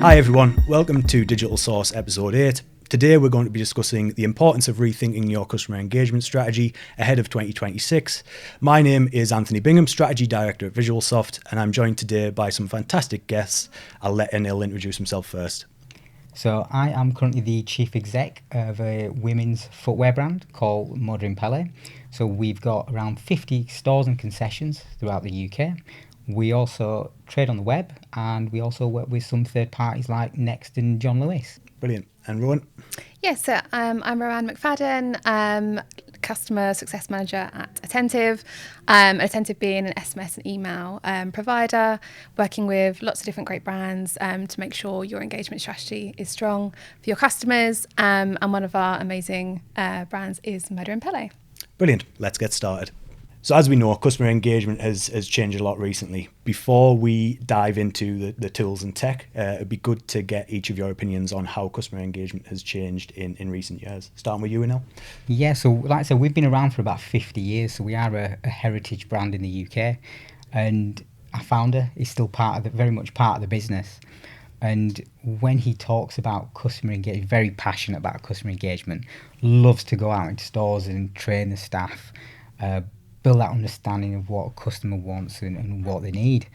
Hi everyone, welcome to Digital Source episode 8. Today we're going to be discussing the importance of rethinking your customer engagement strategy ahead of 2026. My name is Anthony Bingham, Strategy Director at Visualsoft, and I'm joined today by some fantastic guests. I'll let Anil introduce himself first. So I am currently the chief exec of a women's footwear brand called Moda and Pelle. So we've got around 50 stores and concessions throughout the UK. We also trade on the web, and we also work with some third parties like Next and John Lewis. Brilliant. And Rowan? Yes, so I'm Rowan McFadden, Customer Success Manager at Attentive. Attentive being an SMS and email provider, working with lots of different great brands to make sure your engagement strategy is strong for your customers. And one of our amazing brands is Moda and Pelle. Brilliant. Let's get started. So as we know, customer engagement has changed a lot recently. Before we dive into the tools and tech, it'd be good to get each of your opinions on how customer engagement has changed in recent years. Starting with you, Anil. Yeah, so like I said, we've been around for about 50 years, so we are a heritage brand in the UK, and our founder is still very much part of the business. And when he talks about customer engagement, very passionate about customer engagement, loves to go out into stores and train the staff, build that understanding of what a customer wants and what they need.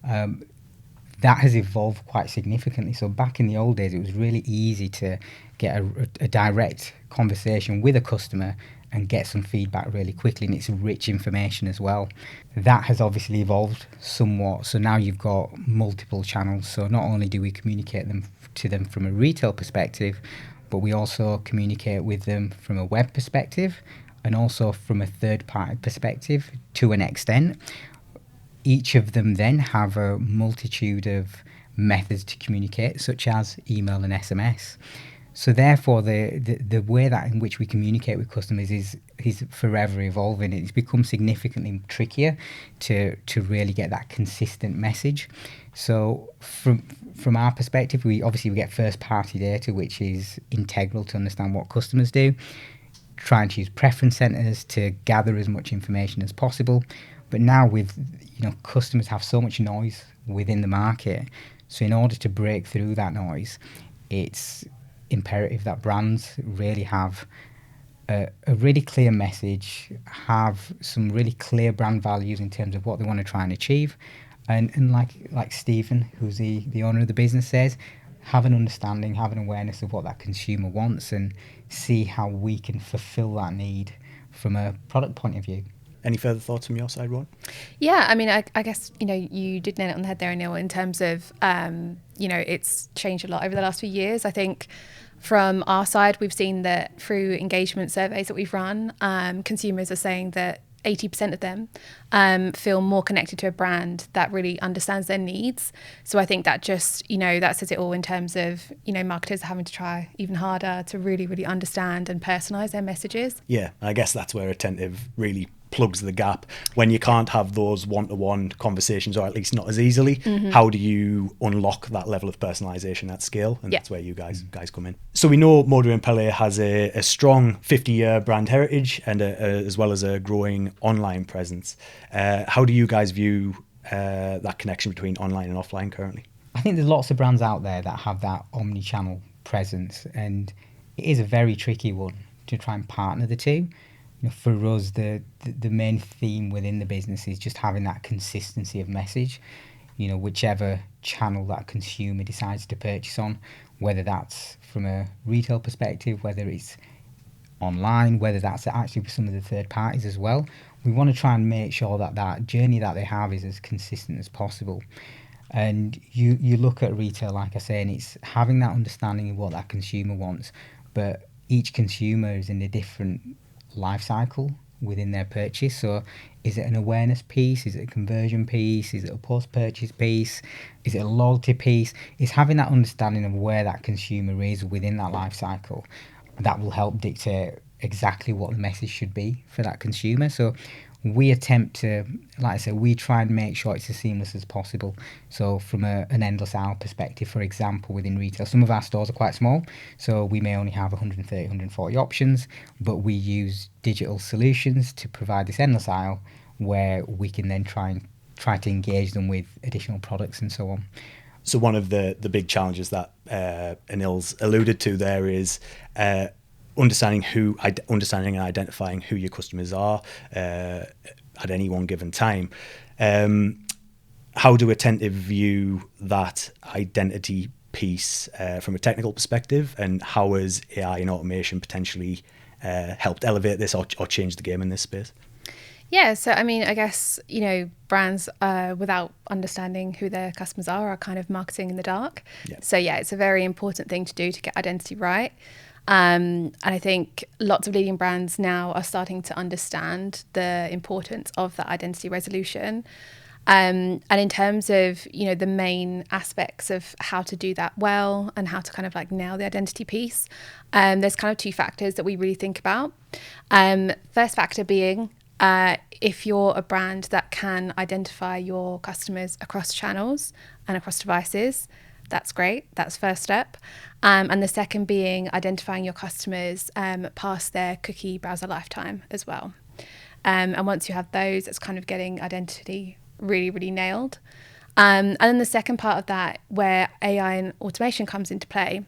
That has evolved quite significantly. So back in the old days, it was really easy to get a direct conversation with a customer and get some feedback really quickly, and it's rich information as well. That has obviously evolved somewhat. So now you've got multiple channels. So not only do we communicate to them from a retail perspective, but we also communicate with them from a web perspective, and also from a third-party perspective to an extent. Each of them then have a multitude of methods to communicate, such as email and SMS. So therefore, the way that in which we communicate with customers is forever evolving. It's become significantly trickier to really get that consistent message. So from our perspective, we get first-party data, which is integral to understand what customers do. Trying to use preference centers to gather as much information as possible. But now customers have so much noise within the market. So in order to break through that noise, it's imperative that brands really have a really clear message, have some really clear brand values in terms of what they want to try and achieve. And like Stephen, who's the owner of the business, says, have an understanding, have an awareness of what that consumer wants, and see how we can fulfill that need from a product point of view. Any further thoughts from your side, Rowan? Yeah, I mean, I guess, you did nail it on the head there, Anil, in terms of, it's changed a lot over the last few years. I think from our side, we've seen that through engagement surveys that we've run, consumers are saying that 80% of them feel more connected to a brand that really understands their needs. So I think that just, that says it all in terms of, marketers are having to try even harder to really, really understand and personalise their messages. Yeah, I guess that's where Attentive really plugs the gap. When you can't have those one-to-one conversations, or at least not as easily, how do you unlock that level of personalization at scale? And that's where you guys come in. So we know Moda and Pelle has a strong 50-year brand heritage and as well as a growing online presence. How do you guys view that connection between online and offline currently? I think there's lots of brands out there that have that omni-channel presence, and it is a very tricky one to try and partner the two. For us, the main theme within the business is just having that consistency of message, whichever channel that consumer decides to purchase on, whether that's from a retail perspective, whether it's online, whether that's actually with some of the third parties as well. We want to try and make sure that journey that they have is as consistent as possible. And you look at retail, like I say, and it's having that understanding of what that consumer wants, but each consumer is in a different life cycle within their purchase. So is it an awareness piece? Is it a conversion piece? Is it a post-purchase piece? Is it a loyalty piece? It's having that understanding of where that consumer is within that life cycle. That will help dictate exactly what the message should be for that consumer. So we attempt to, like I said, we try and make sure it's as seamless as possible. So from an endless aisle perspective, for example, within retail, some of our stores are quite small, so we may only have 130, 140 options, but we use digital solutions to provide this endless aisle where we can then try to engage them with additional products and so on. So one of the big challenges that Anil's alluded to there is understanding and identifying who your customers are at any one given time. How do Attentive view that identity piece from a technical perspective, and how has AI and automation potentially helped elevate this or change the game in this space? Yeah, so I mean, I guess, brands without understanding who their customers are kind of marketing in the dark. Yeah. So yeah, it's a very important thing to do to get identity right. And I think lots of leading brands now are starting to understand the importance of that identity resolution. And in terms of, the main aspects of how to do that well and how to kind of like nail the identity piece, there's kind of two factors that we really think about. First factor being, if you're a brand that can identify your customers across channels and across devices, that's great. That's first step. And the second being identifying your customers past their cookie browser lifetime as well. And once you have those, it's kind of getting identity really, really nailed. And then the second part of that, where AI and automation comes into play,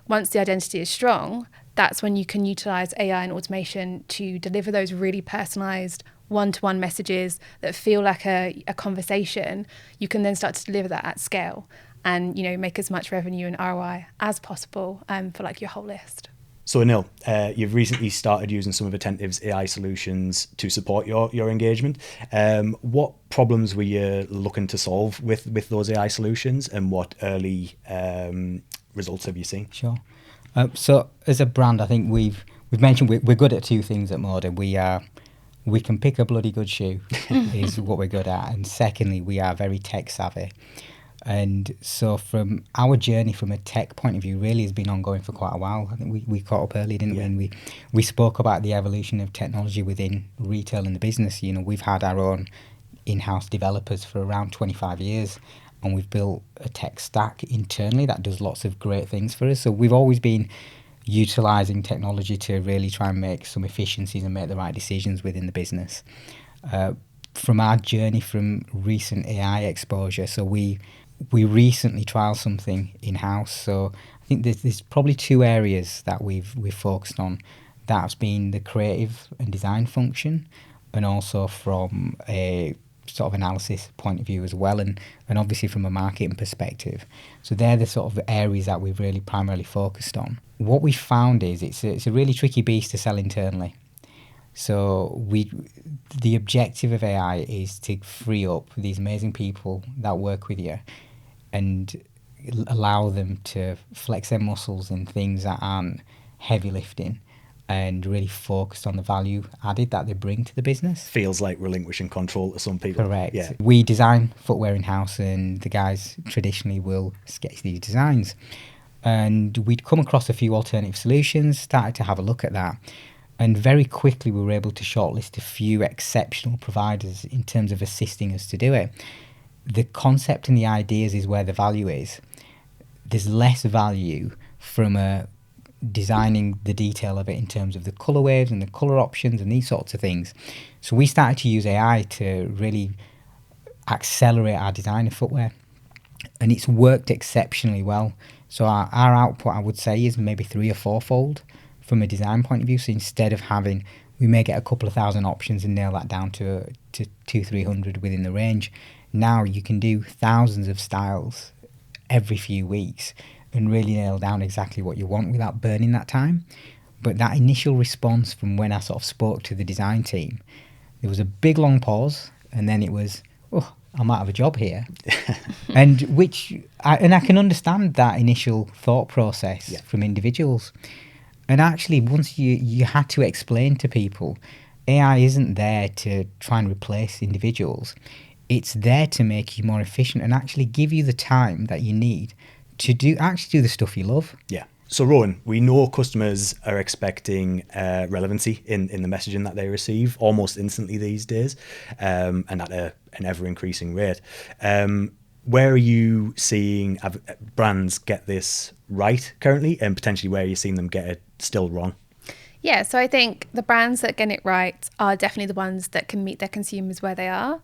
once the identity is strong, that's when you can utilize AI and automation to deliver those really personalized one-to-one messages that feel like a conversation. You can then start to deliver that at scale and, make as much revenue and ROI as possible for like your whole list. So Anil, you've recently started using some of Attentive's AI solutions to support your engagement. What problems were you looking to solve with those AI solutions, and what early results have you seen? Sure. So as a brand, I think we've mentioned we're good at two things at Moda. We can pick a bloody good shoe is what we're good at, and secondly, we are very tech savvy. And so from our journey from a tech point of view really has been ongoing for quite a while. I think we caught up early, didn't we? And we spoke about the evolution of technology within retail and the business. We've had our own in-house developers for around 25 years, and we've built a tech stack internally that does lots of great things for us. So we've always been utilising technology to really try and make some efficiencies and make the right decisions within the business. From our journey from recent AI exposure, so we recently trialed something in-house. So I think there's probably two areas that we've focused on. That's been the creative and design function, and also from a sort of analysis point of view as well, and obviously from a marketing perspective. So they're the sort of areas that we've really primarily focused on. What we found is it's a really tricky beast to sell internally. So the objective of AI is to free up these amazing people that work with you and allow them to flex their muscles in things that aren't heavy lifting and really focus on the value added that they bring to the business. Feels like relinquishing control to some people. Correct. Yeah. We design footwear in-house, and the guys traditionally will sketch these designs. And we'd come across a few alternative solutions, started to have a look at that. And very quickly we were able to shortlist a few exceptional providers in terms of assisting us to do it. The concept and the ideas is where the value is. There's less value from designing the detail of it in terms of the colour waves and the colour options and these sorts of things. So we started to use AI to really accelerate our design of footwear. And it's worked exceptionally well. So our output, I would say, is maybe 3 or 4-fold from a design point of view. So instead of we may get a couple of thousand options and nail that down to 200-300 within the range. Now you can do thousands of styles every few weeks and really nail down exactly what you want without burning that time. But that initial response from when I sort of spoke to the design team, there was a big long pause, and then it was, oh, I might have a job here. And I can understand that initial thought process from individuals. And actually, once you had to explain to people, AI isn't there to try and replace individuals. It's there to make you more efficient and actually give you the time that you need to do the stuff you love. Yeah. So Rowan, we know customers are expecting relevancy in the messaging that they receive almost instantly these days, and at an ever-increasing rate. Where are you seeing brands get this right currently, and potentially where are you seeing them get it still wrong? Yeah, so I think the brands that get it right are definitely the ones that can meet their consumers where they are.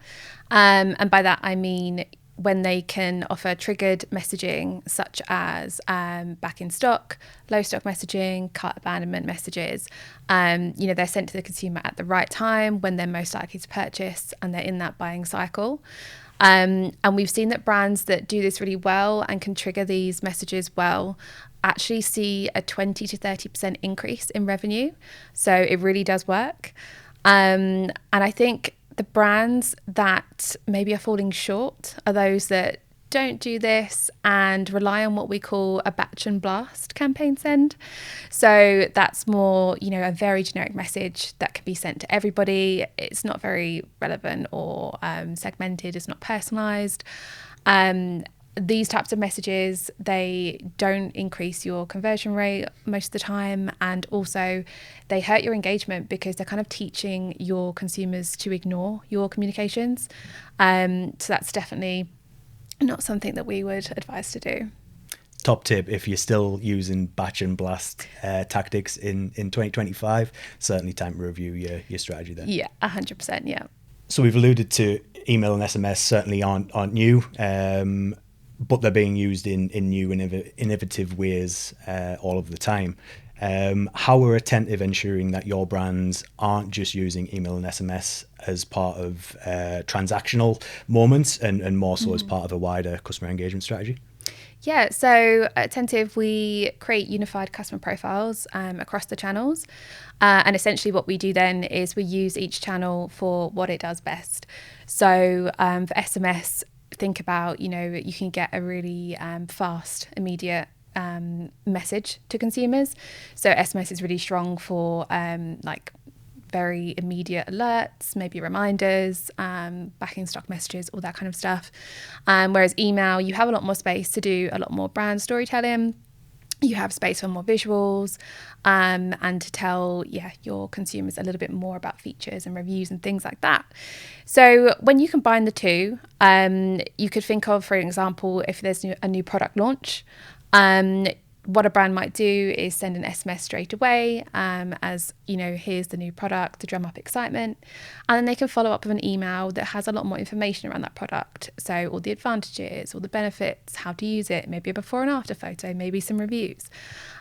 And by that, I mean, when they can offer triggered messaging such as back in stock, low stock messaging, cart abandonment messages. They're sent to the consumer at the right time when they're most likely to purchase and they're in that buying cycle. And we've seen that brands that do this really well and can trigger these messages well actually see a 20 to 30% increase in revenue. So it really does work. And I think the brands that maybe are falling short are those that don't do this and rely on what we call a batch and blast campaign send. So that's more, a very generic message that can be sent to everybody. It's not very relevant or segmented. It's not personalized. These types of messages, they don't increase your conversion rate most of the time, and also they hurt your engagement because they're kind of teaching your consumers to ignore your communications. So that's definitely not something that we would advise to do. Top tip, if you're still using batch and blast tactics in 2025, certainly time to review your strategy there. Yeah, 100%, yeah. So we've alluded to email and SMS certainly aren't new, but they're being used in new and innovative ways all of the time. How are Attentive ensuring that your brands aren't just using email and SMS as part of transactional moments and more so as part of a wider customer engagement strategy? Yeah, so at Attentive, we create unified customer profiles across the channels. And essentially what we do then is we use each channel for what it does best. So for SMS, think about, you can get a really fast, immediate message to consumers. So SMS is really strong for very immediate alerts, maybe reminders, back in stock messages, all that kind of stuff. Whereas email, you have a lot more space to do a lot more brand storytelling. You have space for more visuals and to tell your consumers a little bit more about features and reviews and things like that. So when you combine the two, you could think of, for example, if there's a new product launch, what a brand might do is send an SMS straight away as, here's the new product to drum up excitement. And then they can follow up with an email that has a lot more information around that product. So all the advantages, all the benefits, how to use it, maybe a before and after photo, maybe some reviews.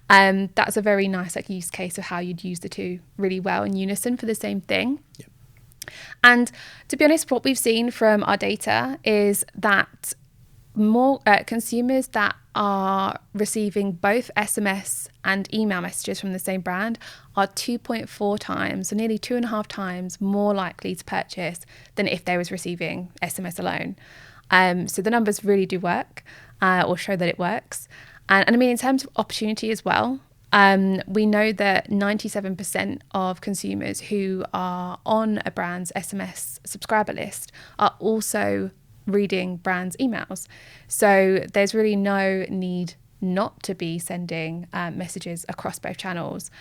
That's a very nice use case of how you'd use the two really well in unison for the same thing. Yep. And to be honest, what we've seen from our data is that more consumers that are receiving both SMS and email messages from the same brand are 2.4 times, so nearly 2.5 times more likely to purchase than if they was receiving SMS alone. So the numbers really do work or show that it works. And I mean, in terms of opportunity as well, we know that 97% of consumers who are on a brand's SMS subscriber list are also reading brands' emails. So there's really no need not to be sending messages across both channels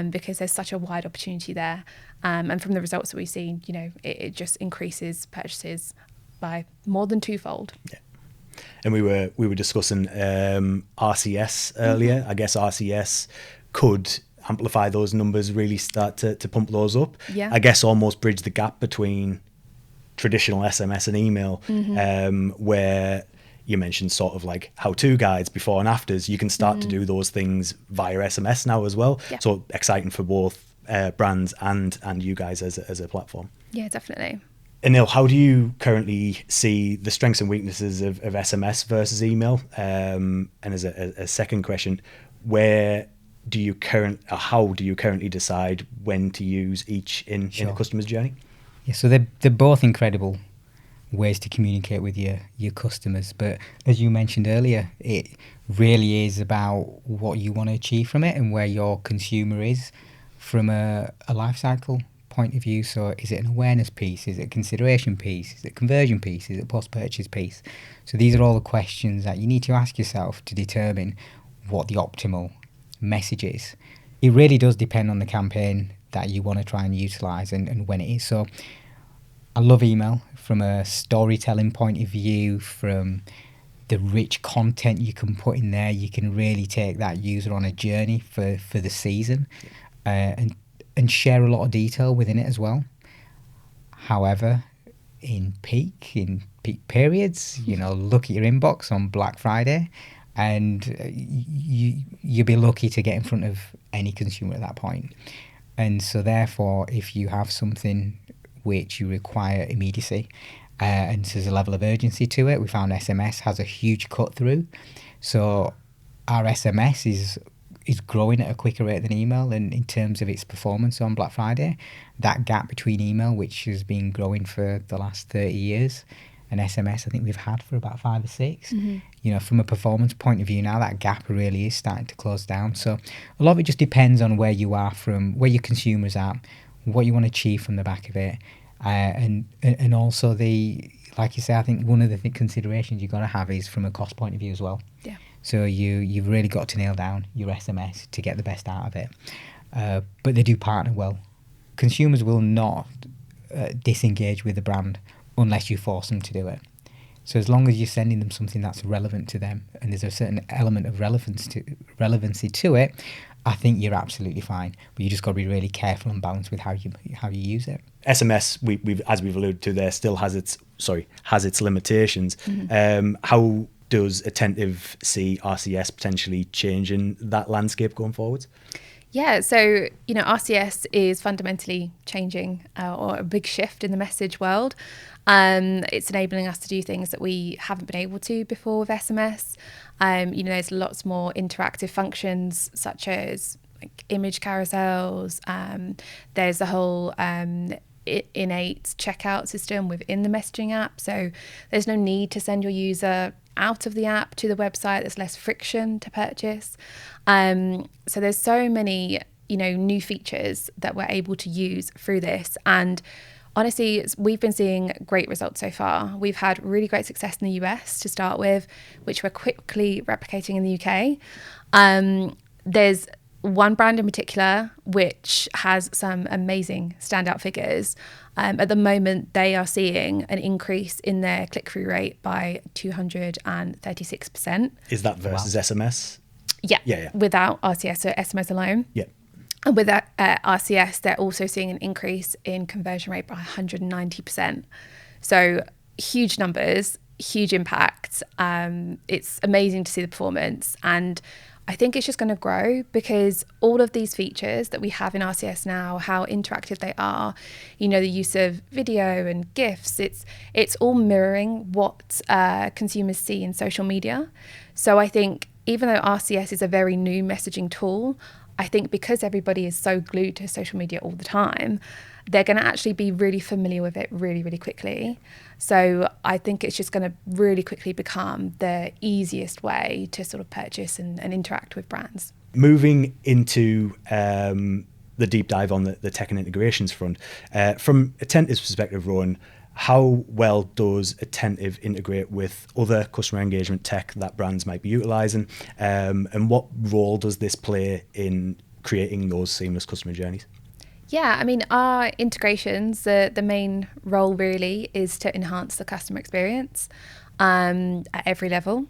because there's such a wide opportunity there. And from the results that we've seen, it just increases purchases by more than twofold. Yeah. And we were discussing RCS earlier. Mm-hmm. I guess RCS could amplify those numbers, really start to pump those up. Yeah. I guess almost bridge the gap between traditional SMS and email, where you mentioned sort of like how-to guides, before and afters. You can start to do those things via SMS now as well. Yeah. So exciting for both brands and you guys as a platform. Yeah, definitely. Anil, how do you currently see the strengths and weaknesses of SMS versus email? And as a second question, how do you currently decide when to use each in a customer's journey? Yeah, so they're both incredible ways to communicate with your customers. But as you mentioned earlier, it really is about what you want to achieve from it and where your consumer is from a life cycle point of view. So is it an awareness piece? Is it a consideration piece? Is it a conversion piece? Is it a post-purchase piece? So these are all the questions that you need to ask yourself to determine what the optimal message is. It really does depend on the campaign that you want to try and utilize and when it is. So I love email from a storytelling point of view, from the rich content you can put in there. You can really take that user on a journey for the season and share a lot of detail within it as well. However, in peak, in peak periods. Look at your inbox on Black Friday, and you'll be lucky to get in front of any consumer at that point. And so therefore, if you have something which you require immediacy, and there's a level of urgency to it, we found SMS has a huge cut through. So our SMS is growing at a quicker rate than email, and in terms of its performance on Black Friday, that gap between email, which has been growing for the last 30 years, and SMS I think we've had for about 5 or 6. From a performance point of view now, that gap really is starting to close down. So a lot of it just depends on where you are, from where your consumers are, what you want to achieve from the back of it, and also like you say, I think one of the considerations you've got to have is from a cost point of view as well. Yeah. So you've really got to nail down your SMS to get the best out of it. But they do partner well. Consumers will not disengage with the brand unless you force them to do it. So as long as you're sending them something that's relevant to them, and there's a certain element of relevancy to it, I think you're absolutely fine. But you just got to be really careful and balanced with how you use it. SMS, we've as we've alluded to there, still has its limitations. How does Attentive see RCS potentially changing that landscape going forward? Yeah, so RCS is fundamentally changing, or a big shift in the message world. It's enabling us to do things that we haven't been able to before with SMS. There's lots more interactive functions, such as like image carousels. There's a whole innate checkout system within the messaging app, so there's no need to send your user out of the app to the website. There's less friction to purchase. So there's so many new features that we're able to use through this, and honestly, we've been seeing great results so far. We've had really great success in the US to start with, which we're quickly replicating in the UK. There's one brand in particular which has some amazing standout figures. At the moment, they are seeing an increase in their click-through rate by 236%. Is that versus SMS? Yeah. Without RCS, so SMS alone. Yeah. And with that RCS, they're also seeing an increase in conversion rate by 190%. So huge numbers, huge impact. It's amazing to see the performance. And I think it's just going to grow because all of these features that we have in RCS now, how interactive they are, the use of video and GIFs, it's all mirroring what consumers see in social media. So I think even though RCS is a very new messaging tool, I think because everybody is so glued to social media all the time, they're going to actually be really familiar with it really, really quickly. So I think it's just going to really quickly become the easiest way to sort of purchase and interact with brands. Moving into the deep dive on the tech and integrations front, from Attentive's perspective, Rowan, how well does Attentive integrate with other customer engagement tech that brands might be utilising, and what role does this play in creating those seamless customer journeys? Yeah, I mean, our integrations, the main role really is to enhance the customer experience at every level.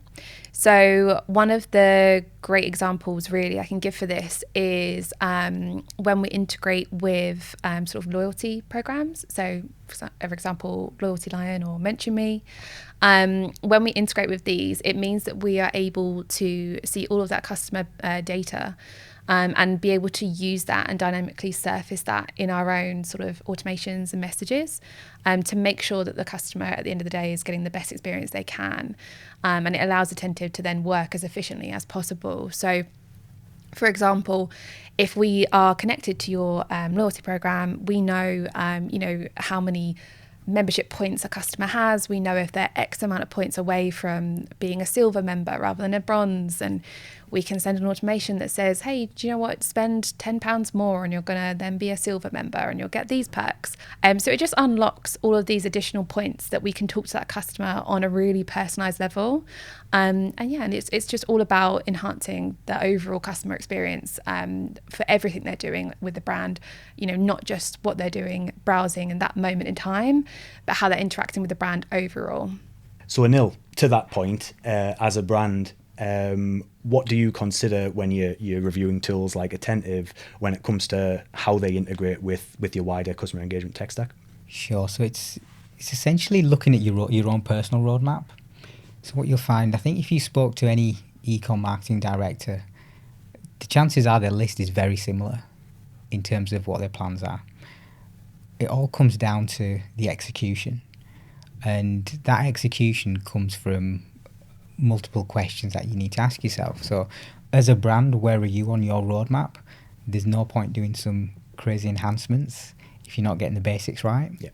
So one of the great examples really I can give for this is when we integrate with sort of loyalty programs. So for example, Loyalty Lion or Mention Me. When we integrate with these, it means that we are able to see all of that customer data and be able to use that and dynamically surface that in our own sort of automations and messages to make sure that the customer at the end of the day is getting the best experience they can. And it allows Attentive to then work as efficiently as possible. So for example, if we are connected to your loyalty program, we know, how many membership points a customer has. We know if they're X amount of points away from being a silver member rather than a bronze, and we can send an automation that says, hey, do you know what, spend £10 more and you're going to then be a silver member and you'll get these perks. So it just unlocks all of these additional points that we can talk to that customer on a really personalised level. And it's just all about enhancing the overall customer experience for everything they're doing with the brand, not just what they're doing, browsing in that moment in time, but how they're interacting with the brand overall. So Anil, to that point, as a brand, what do you consider when you're reviewing tools like Attentive when it comes to how they integrate with your wider customer engagement tech stack? Sure. So it's it's essentially looking at your own personal roadmap. So what you'll find, I think if you spoke to any e-com marketing director, the chances are their list is very similar in terms of what their plans are. It all comes down to the execution. And that execution comes from multiple questions that you need to ask yourself. So as a brand, where are you on your roadmap? There's no point doing some crazy enhancements if you're not getting the basics right. Yeah.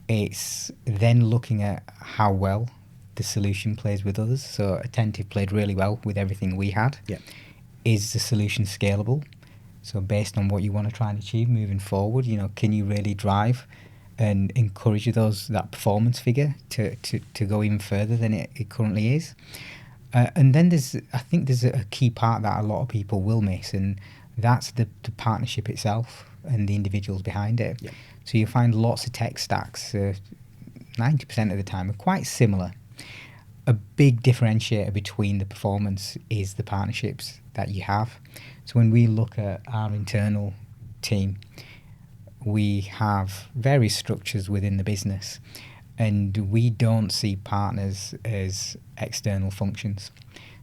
It's then looking at how well the solution plays with others. So Attentive played really well with everything we had. Yeah. Is the solution scalable? So based on what you want to try and achieve moving forward, can you really drive and encourage that performance figure to go even further than it currently is? And then I think there's a key part that a lot of people will miss, and that's the partnership itself and the individuals behind it. Yeah. So you find lots of tech stacks, 90% of the time, are quite similar. A big differentiator between the performance is the partnerships that you have. So when we look at our internal team, we have various structures within the business, and we don't see partners as external functions.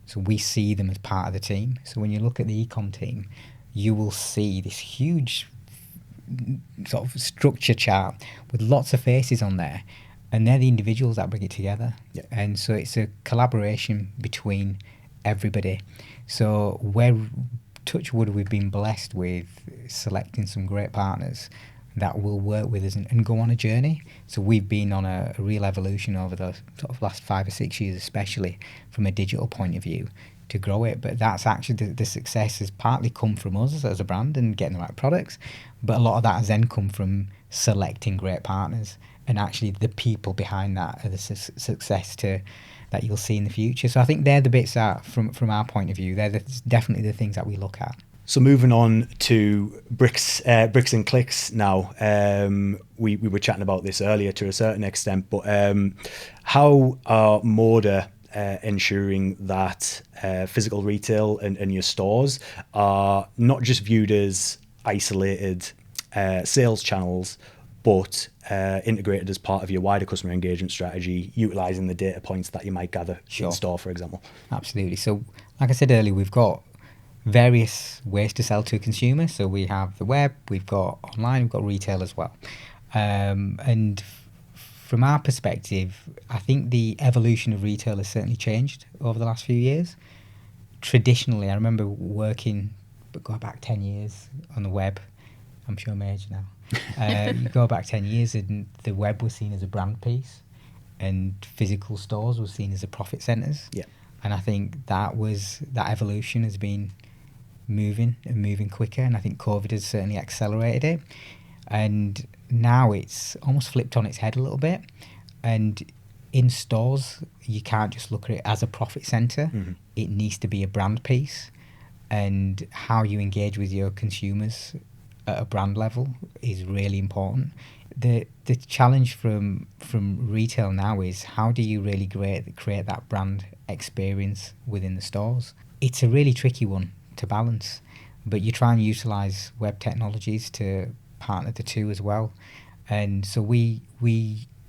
So we see them as part of the team. So when you look at the ecom team, you will see this huge sort of structure chart with lots of faces on there, and they're the individuals that bring it together. Yeah. And so it's a collaboration between everybody. So where touchwood, we've been blessed with selecting some great partners that will work with us and go on a journey. So we've been on a real evolution over the sort of last 5 or 6 years, especially from a digital point of view, to grow it. But that's actually the success has partly come from us as a brand and getting the right products, but a lot of that has then come from selecting great partners, and actually the people behind that are the success that you'll see in the future. So I think they're the bits that, from our point of view, they're definitely the things that we look at. So moving on to bricks and clicks now. We were chatting about this earlier to a certain extent, but how are Moda ensuring that physical retail and your stores are not just viewed as isolated sales channels, but integrated as part of your wider customer engagement strategy, utilising the data points that you might gather in store, for example? Absolutely. So like I said earlier, we've got various ways to sell to a consumer. So we have the web, we've got online, we've got retail as well. And from our perspective, I think the evolution of retail has certainly changed over the last few years. Traditionally, I remember working, but go back 10 years on the web. I'm sure I'm age now. You go back 10 years and the web was seen as a brand piece, and physical stores were seen as the profit centres. Yeah. And I think that evolution has been moving quicker, and I think COVID has certainly accelerated it. And now it's almost flipped on its head a little bit. And in stores, you can't just look at it as a profit centre. Mm-hmm. It needs to be a brand piece, and how you engage with your consumers at a brand level is really important. The challenge from retail now is, how do you really create that brand experience within the stores? It's a really tricky one to balance, but you try and utilise web technologies to partner the two as well. And so we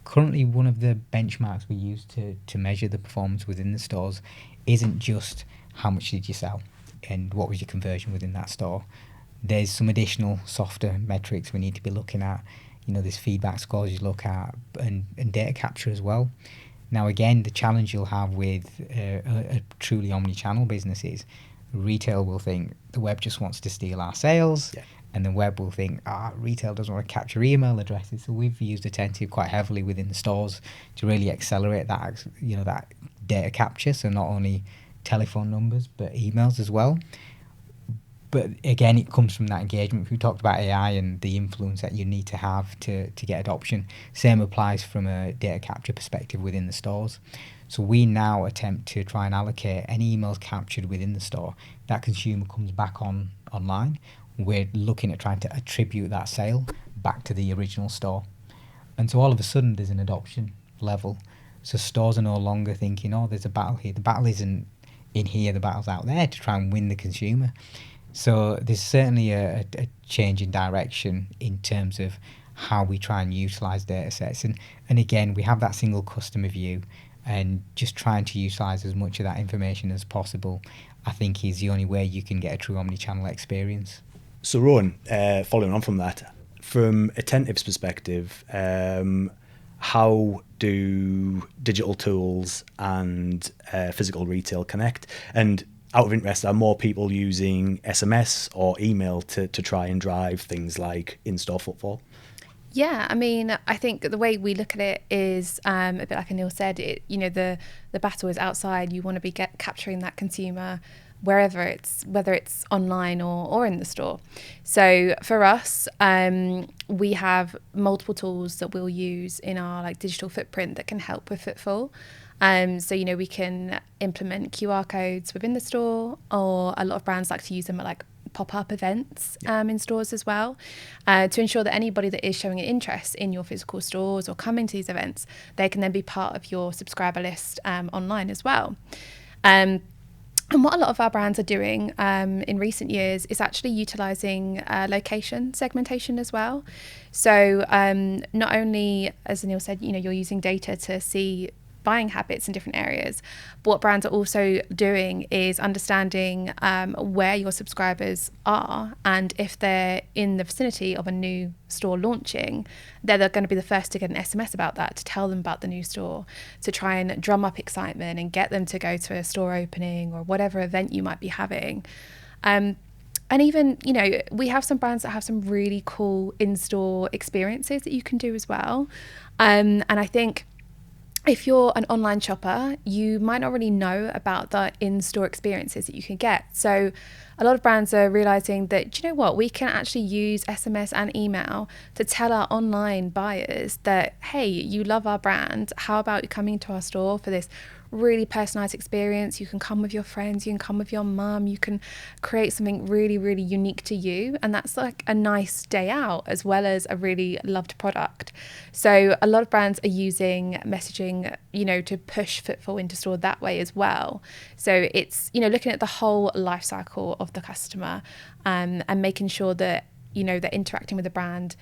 currently, one of the benchmarks we use to measure the performance within the stores isn't just how much did you sell and what was your conversion within that store. There's some additional softer metrics we need to be looking at. There's feedback scores you look at, and data capture as well. Now, again, the challenge you'll have with a truly omni-channel business is retail will think the web just wants to steal our sales, yeah. And the web will think, retail doesn't want to capture email addresses. So we've used Attentive quite heavily within the stores to really accelerate that, that data capture. So not only telephone numbers, but emails as well. But again, it comes from that engagement. We talked about AI and the influence that you need to have to get adoption. Same applies from a data capture perspective within the stores. So we now attempt to try and allocate any emails captured within the store. That consumer comes back online. We're looking at trying to attribute that sale back to the original store. And so all of a sudden there's an adoption level. So stores are no longer thinking, there's a battle here. The battle isn't in here, the battle's out there to try and win the consumer. So there's certainly a change in direction in terms of how we try and utilize data sets. And again, we have that single customer view, and just trying to utilize as much of that information as possible, I think, is the only way you can get a true omni-channel experience. So Rowan, following on from that, from Attentive's perspective, how do digital tools and physical retail connect? And out of interest, are more people using SMS or email to try and drive things like in-store footfall? Yeah, I mean, I think the way we look at it is a bit like Anil said. The battle is outside. You want to be capturing that consumer wherever whether it's online or in the store. So for us, we have multiple tools that we'll use in our digital footprint that can help with footfall. So we can implement QR codes within the store, or a lot of brands like to use them at pop-up events in stores as well, to ensure that anybody that is showing an interest in your physical stores or coming to these events, they can then be part of your subscriber list online as well. And what a lot of our brands are doing in recent years is actually utilising location segmentation as well. So not only, as Anil said, you're using data to see buying habits in different areas, but what brands are also doing is understanding where your subscribers are, and if they're in the vicinity of a new store launching, they're going to be the first to get an SMS about that, to tell them about the new store, to try and drum up excitement and get them to go to a store opening or whatever event you might be having. And even, we have some brands that have some really cool in-store experiences that you can do as well. And I think if you're an online shopper, you might not really know about the in-store experiences that you can get. So a lot of brands are realizing that, do you know what, we can actually use SMS and email to tell our online buyers that, hey, you love our brand. How about you coming to our store for this really personalized experience? You can come with your friends, you can come with your mum, you can create something really, really unique to you. And that's a nice day out as well as a really loved product. So a lot of brands are using messaging, to push footfall into store that way as well. So it's, looking at the whole life cycle of the customer, and making sure that, they're interacting with the brand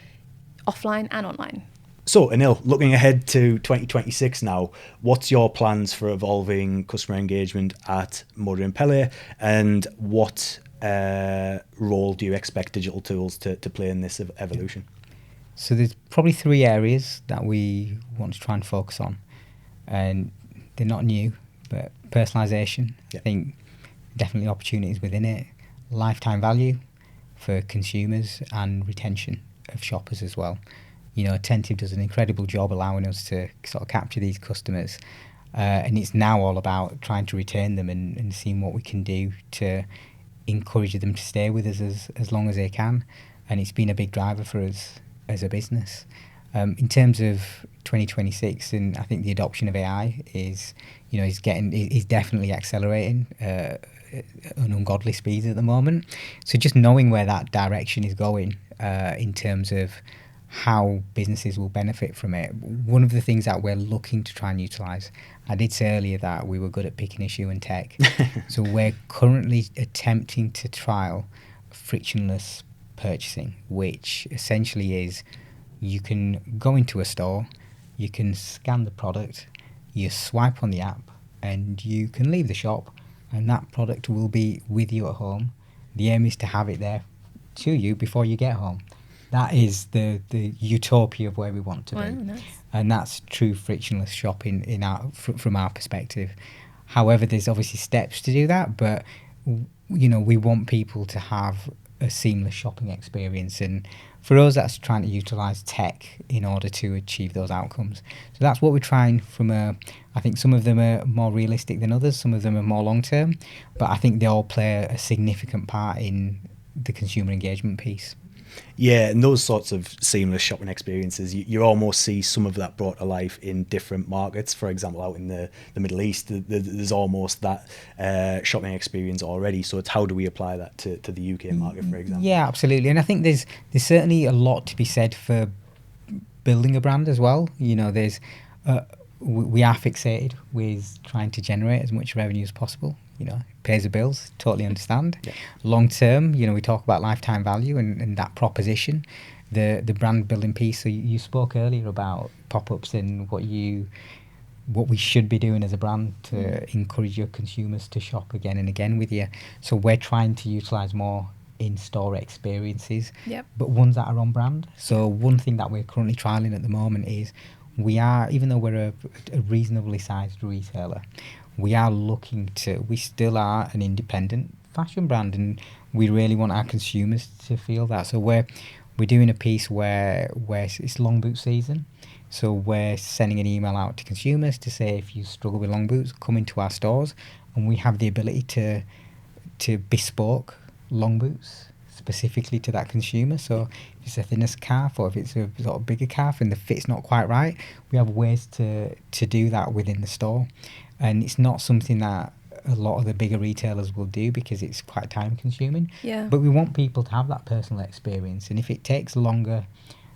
offline and online. So, Anil, looking ahead to 2026 now, what's your plans for evolving customer engagement at Moda and Pelle, and what role do you expect digital tools to play in this evolution? So there's probably 3 areas that we want to try and focus on, and they're not new, but personalisation, I think definitely opportunities within it, lifetime value for consumers, and retention of shoppers as well. Attentive does an incredible job allowing us to sort of capture these customers, and it's now all about trying to retain them and seeing what we can do to encourage them to stay with us as long as they can. And it's been a big driver for us as a business. In terms of 2026, and I think the adoption of AI is definitely accelerating at an ungodly speed at the moment. So just knowing where that direction is going in terms of how businesses will benefit from it. One of the things that we're looking to try and utilise, I did say earlier that we were good at picking issue and tech. So we're currently attempting to trial frictionless purchasing, which essentially is you can go into a store, you can scan the product, you swipe on the app, and you can leave the shop, and that product will be with you at home. The aim is to have it there to you before you get home. That is the utopia of where we want to be. Nice. And that's true frictionless shopping from our perspective. However, there's obviously steps to do that, but we want people to have a seamless shopping experience, and for us that's trying to utilize tech in order to achieve those outcomes. So that's what we're trying I think some of them are more realistic than others, some of them are more long term, but I think they all play a significant part in the consumer engagement piece. Yeah, and those sorts of seamless shopping experiences, you almost see some of that brought to life in different markets. For example, out in the Middle East, there's almost that shopping experience already. So it's how do we apply that to the UK market, for example? Yeah, absolutely. And I think there's certainly a lot to be said for building a brand as well. There's we are fixated with trying to generate as much revenue as possible. Pays the bills, totally understand. Yeah. Long term, we talk about lifetime value and that proposition. the brand building piece. So you spoke earlier about pop-ups and what we should be doing as a brand to encourage your consumers to shop again and again with you. So we're trying to utilize more in-store experiences, but ones that are on brand. So one thing that we're currently trialing at the moment is even though we're a reasonably sized retailer, we still are an independent fashion brand, and we really want our consumers to feel that. So we're doing a piece where it's long boot season. So we're sending an email out to consumers to say, if you struggle with long boots, come into our stores, and we have the ability to bespoke long boots specifically to that consumer. So if it's a thinner calf or if it's a sort of bigger calf and the fit's not quite right, we have ways to do that within the store. And it's not something that a lot of the bigger retailers will do because it's quite time consuming. But we want people to have that personal experience, and if it takes longer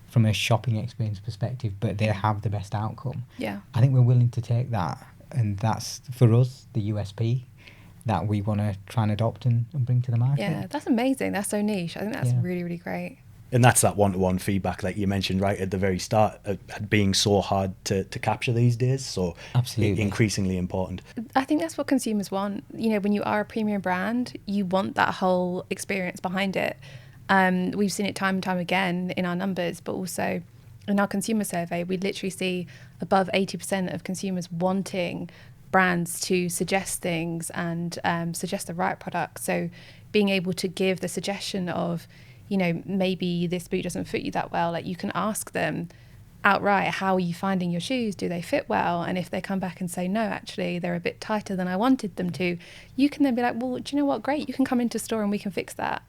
from a shopping experience perspective, but they have the best outcome, I think we're willing to take that. And that's, for us, the USP that we want to try and adopt and bring to the market. Yeah, that's amazing. That's so niche. I think that's really, really great. And that's that one-to-one feedback that you mentioned right at the very start, being so hard to capture these days. So absolutely, increasingly important. I think that's what consumers want. You know, when you are a premium brand, you want that whole experience behind it. We've seen it time and time again in our numbers, but also in our consumer survey, we literally see above 80% of consumers wanting brands to suggest things and suggest the right product. So being able to give the suggestion of, you know, maybe this boot doesn't fit you that well, like you can ask them outright, how are you finding your shoes? Do they fit well? And if they come back and say, no, actually, they're a bit tighter than I wanted them to, you can then be like, well, do you know what? Great. You can come into store and we can fix that.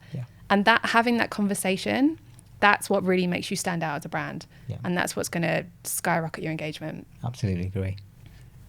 And that, having that conversation, that's what really makes you stand out as a brand. And that's what's going to skyrocket your engagement. Absolutely agree.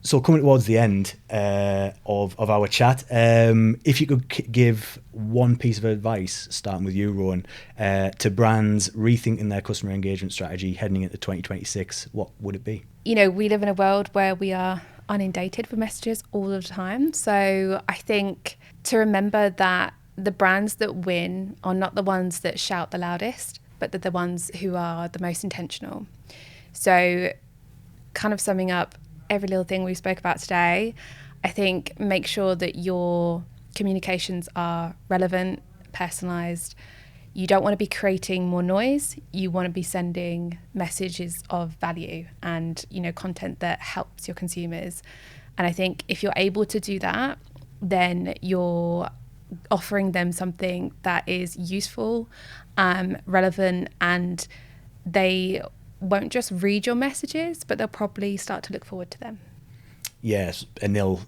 So coming towards the end of our chat, if you could give one piece of advice, starting with you, Rowan, to brands rethinking their customer engagement strategy heading into 2026, what would it be? You know, we live in a world where we are inundated with messages all the time. So I think to remember that the brands that win are not the ones that shout the loudest, but they're the ones who are the most intentional. So kind of summing up every little thing we spoke about today, I think make sure that your communications are relevant, personalized. You don't want to be creating more noise. You want to be sending messages of value and, you know, content that helps your consumers. And I think if you're able to do that, then you're offering them something that is useful, relevant, and they won't just read your messages, but they'll probably start to look forward to them. Yes, Anil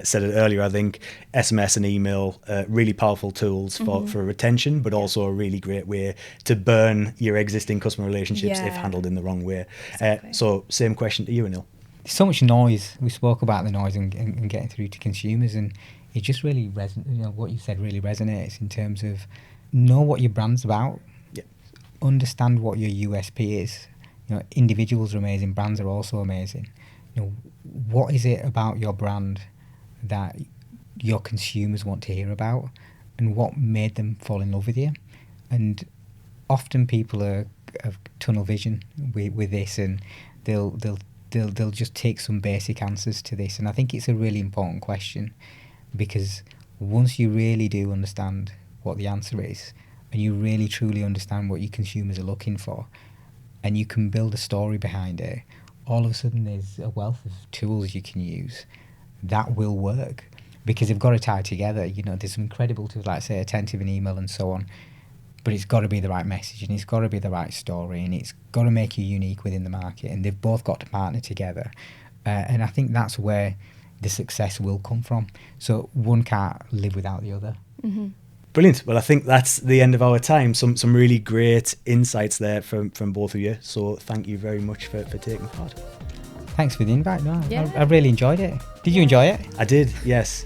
said it earlier. I think SMS and email really powerful tools for retention, but also a really great way to burn your existing customer relationships if handled in the wrong way. Exactly. So same question to you, Anil. There's so much noise. We spoke about the noise and getting through to consumers, and it just really what you said really resonates in terms of know what your brand's about, understand what your USP is. You know, individuals are amazing, brands are also amazing. You know, what is it about your brand that your consumers want to hear about, and what made them fall in love with you? And often people have tunnel vision with this, and they'll just take some basic answers to this. And I think it's a really important question, because once you really do understand what the answer is, and you really truly understand what your consumers are looking for, and you can build a story behind it, all of a sudden there's a wealth of tools you can use that will work, because they've got to tie together. You know, there's some incredible tools like, say, Attentive and email and so on, but it's got to be the right message, and it's got to be the right story, and it's got to make you unique within the market, and they've both got to partner together. And I think that's where the success will come from. So one can't live without the other. Mm-hmm. Brilliant. Well, I think that's the end of our time. Some really great insights there from both of you. So thank you very much for taking part. Thanks for the invite. No, I really enjoyed it. Did you enjoy it? I did, yes.